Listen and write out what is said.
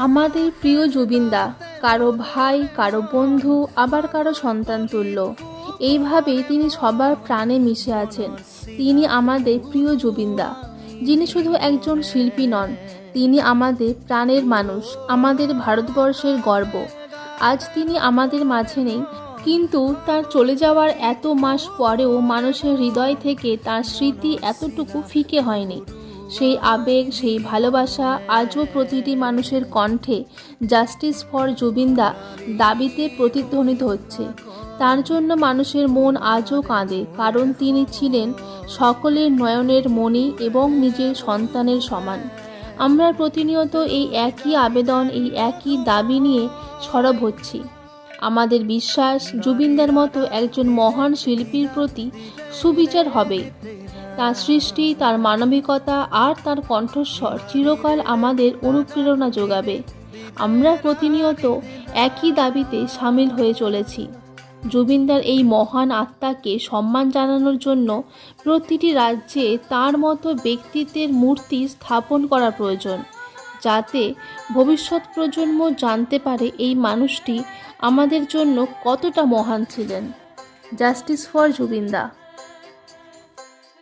আমাদের প্রিয় জুবিনদা কারো ভাই, কারো বন্ধু, আবার কারো সন্তান তুল্য। এইভাবেই তিনি সবার প্রাণে মিশে আছেন। তিনি আমাদের প্রিয় জুবিনদা, যিনি শুধু একজন শিল্পী নন, তিনি আমাদের প্রাণের মানুষ, আমাদের ভারতবর্ষের গর্ব। আজ তিনি আমাদের মাঝে নেই, কিন্তু তার চলে যাওয়ার এত মাস পরেও মানুষের হৃদয় থেকে তার স্মৃতি এতটুকু ফিকে হয়নি। সেই আবেগ, সেই ভালোবাসা আজও প্রতিটি মানুষের কণ্ঠে জাস্টিস ফর জুবিনদা দাবিতে প্রতিধ্বনিত হচ্ছে। তার জন্য মানুষের মন আজও কাঁদে, কারণ তিনি ছিলেন সকলের নয়নের মণি এবং নিজের সন্তানের সমান। আমরা প্রতিনিয়ত এই একই আবেদন, এই একই দাবি নিয়ে সরব হচ্ছি। আমাদের বিশ্বাস, জুবিনদার মতো একজন মহান শিল্পীর প্রতি সুবিচার হবে। তার সৃষ্টি, তার মানবিকতা আর তার কণ্ঠস্বর চিরকাল আমাদের অনুপ্রেরণা যোগাবে। আমরা প্রতিনিয়ত একই দাবিতে সামিল হয়ে চলেছি। জুবিনদার এই মহান আত্মাকে সম্মান জানানোর জন্য প্রতিটি রাজ্যে তার মতো ব্যক্তিত্বের মূর্তি স্থাপন করা প্রয়োজন, যাতে ভবিষ্যৎ প্রজন্ম জানতে পারে এই মানুষটি আমাদের জন্য কতটা মহান ছিলেন। জাস্টিস ফর জুবিনদা।